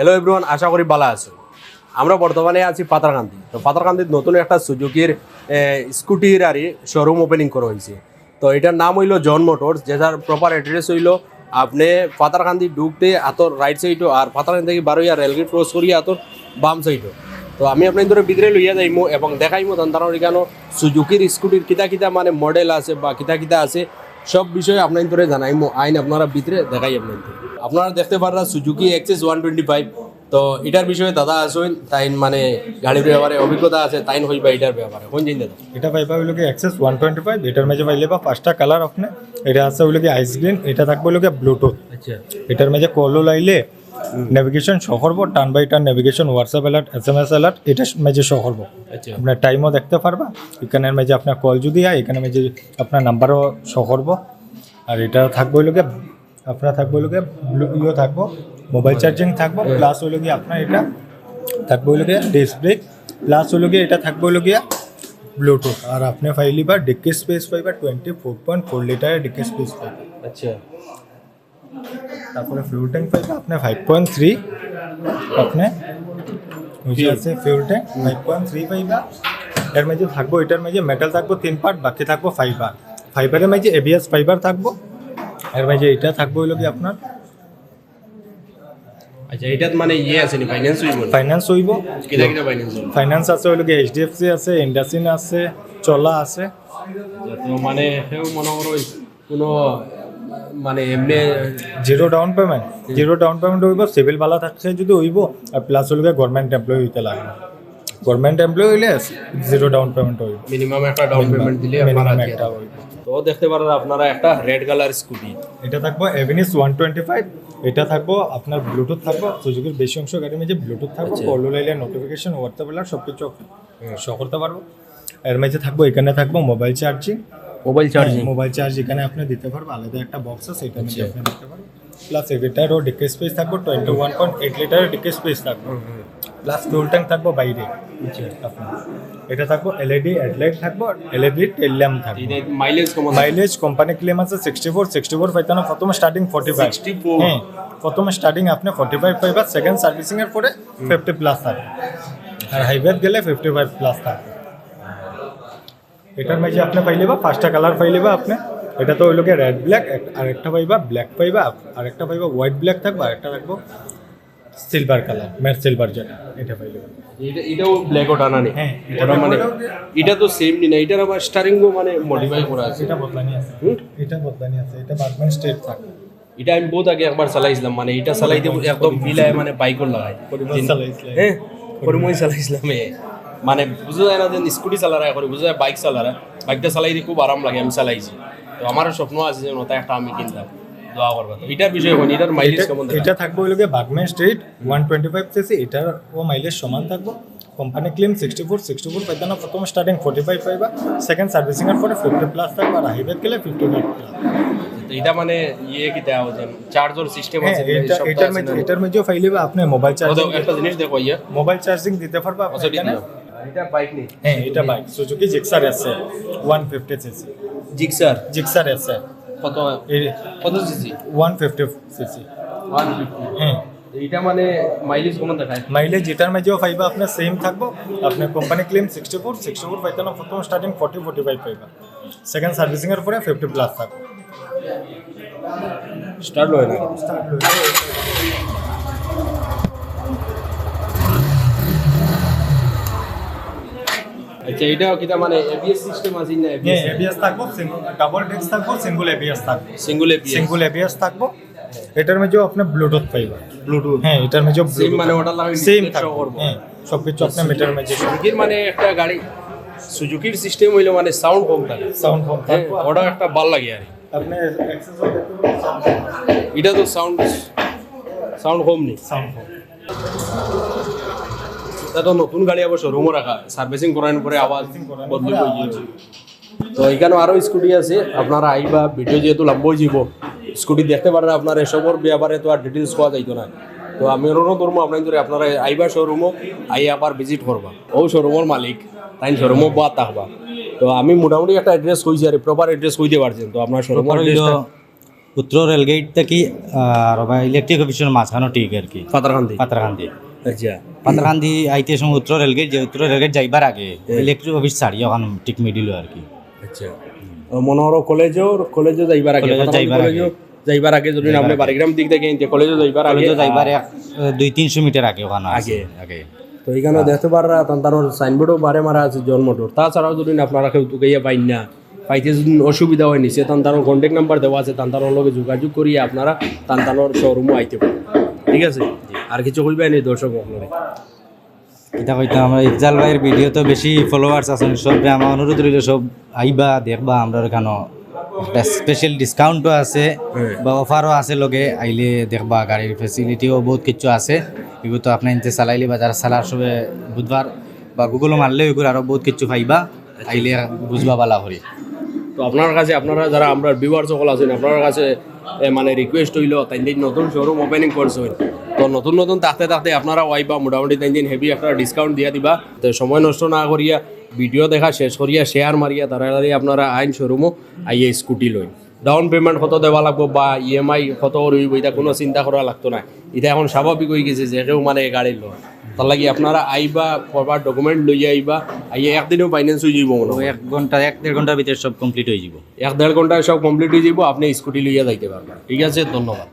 Hello everyone, আশা করি ভালো আছো। আমরা বর্তমানে আছি পাতারকান্দি। তো পাতারকান্দির নতুন একটা সুজুকির স্কুটির আর শোরুম ওপেনিং করা হয়েছে। তো এটার নাম হইলো জন মোটরস, যেটার প্রপার অ্যাড্রেস হইলো আপনি পাতারকান্দি ঢুকতে আতর রাইট সাইডও আর পাতারকান্দি থেকে বারোইয়া রেলগেট ক্রস করিয়া আতর বাম সাইডও। তো আমি আপনার ধরে ভিতরে লইয়া যাইমো এবং দেখাইমো তার কেন সুজুকির স্কুটির কিতা কিতা মানে মডেল আছে বা কিতা কিতা আছে সব বিষয়ে আপনার ধরে জানাইমো। আইন আপনারা ভিতরে দেখাই আপনারা দেখতে পারেন সুজুকি এক্সএস 125। তো এটার বিষয়ে দাদা আসুন, তাই মানে গাড়ির ব্যাপারে অভিজ্ঞতা আছে, তাই হইবা এটার ব্যাপারে কোন জিনিস দাদা? এটা পাইবা হইলো কি এক্সেস 125। এটার মাঝে পাইলে বা পাঁচটা কালার আপনি। এটা আছে হইলো কি আইস গ্রিন, এটা থাকবে হইলো কি ব্লুটুথ। আচ্ছা, এটার মাঝে কলও লাইলে নেভিগেশন শো করবো, turn by turn navigation, WhatsApp alert, SMS alert, এটা মাঝে শো করবো। আচ্ছা, আপনার টাইমও দেখতে পারবা। এখানের মাঝে আপনার কল যদি হয়, এখানে মাঝে আপনার নাম্বারও শো করবো। আর এটা থাকবে হইলো কি আপনার থাকবে হইলো কি ইয়ে থাকবো, মোবাইল চার্জিং থাকবো, প্লাস হইলো কি আপনার এটা থাকবে হইলো কি ডিস্ক ব্রেক, প্লাস হইলো কি এটা থাকবে হইলো গিয়া ব্লুটুথ। আর আপনি ফাইলি বা ডিক্কি স্পেস পাইবা 24.4 লিটারের ডিক্কি স্পেস পাইবা। আচ্ছা, তারপরে ফিউল ট্যাঙ্ক পাইবা আপনি 5.3। আপনি ওই আছে ফিউল ট্যাঙ্ক 5.3 পাইবা। এর মাঝে থাকবো, এটার মাঝে মেটাল থাকবো 3 পার্ট, বাকি থাকবো ফাইবার। ফাইবারের মাঝে ABS ফাইবার থাকবো। এর মাঝে এটা থাকবো হইলো কি আপনার আচ্ছা। এটাত মানে ইয়ে আছে নি, ফাইন্যান্স হইব? ফাইন্যান্স হইব। কিটা কিটা ফাইন্যান্স হইব? ফাইন্যান্স আছে হইলো কি HDFC আছে, ইন্ডাসিন আছে, চলা আছে। তো মানে সেও মনে করো কোনো মানে এমনি জিরো ডাউন পেমেন্ট হইব। সিভিল বালা থাকছে যদি হইব, আর প্লাস হইলো গভর্নমেন্ট এমপ্লয়ি হইতে লাগবে। গভর্নমেন্ট এমপ্লয়ি হইলে জিরো ডাউন পেমেন্ট হইব, মিনিমাম একটা ডাউন পেমেন্ট দিলে আপনারা মিনিমাম একটা হইব। তো দেখতে পারেন আপনারা একটা রেড কালার স্কুটি। এটা থাকবো এভিনিস 125। এটা থাকবো আপনার ব্লুটুথ থাকবো। সুজুকির বেশি অংশ গাড়ির মধ্যে ব্লুটুথ থাকবো, কল লাইলে নোটিফিকেশন, হোয়াটসঅ্যাপ অ্যালার্ট সব কিছু শো করতে পারবো। এর মধ্যে থাকবো এখানে থাকবো মোবাইল চার্জ এখানে আপনি দিতে পারবো। আলাদা একটা বক্স আছে, সেটা মধ্যে আপনি দিতে পারবেন। প্লাস এটারও ডিক্কি স্পেস থাকবো 21.8 লিটারের ডিক্কি স্পেস থাকবো। প্লাস ফিউল ট্যাঙ্ক থাকবো বাইরে আপনার। এটা থাকবো LED হেডলাইট থাকবো, LED টেল ল্যাম্প থাকবে। মাইলেজ কোম্পানি ক্লেম আছে 64 পাইতানো। প্রথম স্টার্টিং 45। হ্যাঁ, প্রথম স্টার্টিং আপনি 45 পাইবা। সেকেন্ড সার্ভিসিং এর পরে 50 প্লাস থাকবে। আর হাইওয়ে গেলে 55 প্লাস থাকবে। এটার মাঝে আপনি পাইলে বা পাঁচটা কালার পাইলে বা আপনি। এটা তো হইলো কি রেড ব্ল্যাক, আর একটা পাইবা ব্ল্যাক পাইবা, আর একটা পাইবা হোয়াইট ব্ল্যাক থাকবে, আর একটা থাকবো সিলভার কালার, ম্যাট সিলভার যেটা, এটা পাইলে। এটাও ব্ল্যাক ওটা না নি? হ্যাঁ, ওটা মানে এটা তো সেম নি না, এটার আবার স্টারিং মানে মডিফাই করা আছে। এটা বদলানি আছে, এটা বার্গম্যান স্টেট থাকে। এটা আমি বহুত আগে একবার চালাইছিলাম, মানে এটা চালাইতে একদম মিলায় মানে বাইকর লাগাই। হ্যাঁ, পরিময় চালাইছিলাম। মানে বুঝা যায় না যে স্কুটি চালারা করে, বুঝা যায় বাইক চালারা। বাইকটা চালাইতে খুব আরাম লাগে, আমি চালাইছি। তো আমারও স্বপ্ন আছে যে নতুন একটা আমি কিনতাম, দোয়া করবা। তো এটার বিষয়ে কোন, এটার মাইলেজ কেমন? এটা থাকবো হইলো বার্গম্যান স্টেট 125 সিসি। এটার ও মাইলেজ সমান থাকবো। Company claim 64 পাইতানো। প্রথম স্টার্টিং 45 পাইবা। সেকেন্ড সার্ভিসিং এর পরে 50 প্লাস থাকবে। আর হাইওয়ে গেলে 55 প্লাস। তো এটা মানে ইয়ে কি দেওয়া হচ্ছে, চার্জার সিস্টেম আছে? এটার মধ্যেও ফাইলিবা আপনি মোবাইল চার্জিং। একটা জিনিস দেখো, ইয়া মোবাইল চার্জিং দিতে পারবা আপনি এখানে। এটা বাইক নেই? হ্যাঁ, এটা বাইক সুজুকি জিক্সার আছে 150 সিসি। জিক্সার আছে কত সিসি? 150 সিসি। 150। হ্যাঁ, এটা মানে মাইলেজ কেমন দেখায়? মাইলেজ এটার মধ্যেও পাইবা আপনার সেম থাকবো। আপনার কোম্পানি ক্লেম 64 পাইতানো। প্রথম স্টার্টিং 45 পাইবা। সেকেন্ড সার্ভিসিং এর পরে 50 প্লাস থাকবে। স্টার্ট হয় না? আচ্ছা, এটাও কিটা মানে ABS সিস্টেম আছে না? ABS থাকবো, ডাবল ডেক্স থাকবো, সিঙ্গেল ABS থাকবে। সিঙ্গেল ABS থাকবো। এটার মধ্যেও আপনি ব্লুটুথ পাইবা। হ্যাঁ, এটার মধ্যেও সেম মানে ওটা লাগে সেম করব। হ্যাঁ, সবকিছু আপনি মিটার মধ্যে। সুজুকির মানে একটা গাড়ি, সুজুকির সিস্টেম হইলো মানে সাউন্ড কম থাকে। থাকবো। ওটা একটা ভাল লাগে আর আপনি অ্যাক্সেসও দেখতে পাবেন। এটা তো সাউন্ড কম নেই। এটা তো নতুন গাড়ি আবার শোরুমও রাখা, সার্ভিসিং করানোর পরে আওয়াজ বদলে গিয়েছে। তো এখানে আরও স্কুটি আছে, আপনারা আইবা। ভিডিও যেহেতু লম্বই যাব, স্কুটি দেখতে পারেন। আপনার এসবর ব্যাপারে তো আর ডিটেলস পাওয়া যাইতো না। তো আমি অনুরোধ করবো আপনারা আইবা শোরুমও, আই আবার ভিজিট করবা। ও শোরুমের মালিক, তাই শোরুমও বা থাকবা। তো আমি মোটামুটি একটা অ্যাড্রেস কইছি আর প্রপার অ্যাড্রেস কইতে পারছেন। তো আপনার শোরুমের উত্তর রেলগেট থেকে আর ইলেকট্রিক অফিসের মাঝখানো ঠিক আর কি পাতারকান্দি পাতারকান্দি আচ্ছা পাতারকান্দি আইতে সময় উত্তর রেলগেট যে উত্তর রেলগেট যাইবার আগে ইলেকট্রিক অফিস ছাড়ি ওখানে ঠিক মিডিল আর কি আচ্ছা মনোহর কলেজও যাইবার আগে কলেজও যাইবার কলেজও যাইবার আগে যদি আপনি বারিগ্রাম দিক থেকে কলেজও যাইবার আগে কলেজও যাইবার 200-300 মিটার আগে ওখানে আগে। আগে তো এখানে দেখতে পারা তান্তানোর সাইনবোর্ডও বারে মারা আছে জন মোটর তাছাড়াও যদি আপনারা কেউ তুকাইয়া পাইন না পাইতে যদি অসুবিধা হয় নিচে তান্তানোর কন্ট্যাক্ট নাম্বার দেওয়া আছে তান্তানোর লগে যোগাযোগ করিয়ে আপনারা তান্তানোর শোরুমও আইতে পারেন ঠিক আছে আর কিছু কইবেন এই দর্শক আপনারা এটা কইতাম আমরা ইফজাল ভাইয়ের ভিডিও তো বেশি ফলোয়ার্স আছেন সব আমার অনুরোধ রইল সব আইবা দেখবা আমরা এখানে একটা স্পেশাল ডিসকাউন্টও আছে বা অফারও আছে লগে আইলে দেখবা গাড়ির ফেসিলিটিও বহুত কিছু আছে এগুলো তো আপনি ইনতে চালাইলে বা যারা চালার সবে বুধবার বা গুগলও মারলে এগুলো আরও বহুত কিছু পাইবা আইলে বুঝবা বালা করি তো আপনার কাছে আপনারা যারা আমরা ভিউয়ার সকল আছেন আপনার কাছে মানে রিকোয়েস্ট হইল তাই দিন নতুন শোরুম ওপেনিং করছেন তো নতুন নতুন থাকতে থাকতে আপনারা ওয়াইবা মোটামুটি তাই দিন হেভি একটা ডিসকাউন্ট দিয়ে দিবা তো সময় নষ্ট না করিয়া ভিডিও দেখা শেষ করিয়া শেয়ার মারিয়া তাড়াতাড়ি আপনারা আইন শোরুমও আইয়ে স্কুটি লইন ডাউন পেমেন্ট কত দেওয়া লাগবো বা ইএমআই কত রইব এটা কোনো চিন্তা করা লাগতো না এটা এখন স্বাভাবিক হয়ে গেছে যে কেউ মানে গাড়ি লয় তার লাগি আপনারা আইবা প্রপার ডকুমেন্ট লইয়া আইবা আইয়ে একদিনও ফাইন্যান্স হয়ে যাব মনে হয় 1 ঘন্টার ভিতরে সব কমপ্লিট হয়ে যাব 1-1.5 ঘন্টায় সব কমপ্লিট হয়ে যাব আপনি স্কুটি লইয়া যাইতে পারবেন ঠিক আছে ধন্যবাদ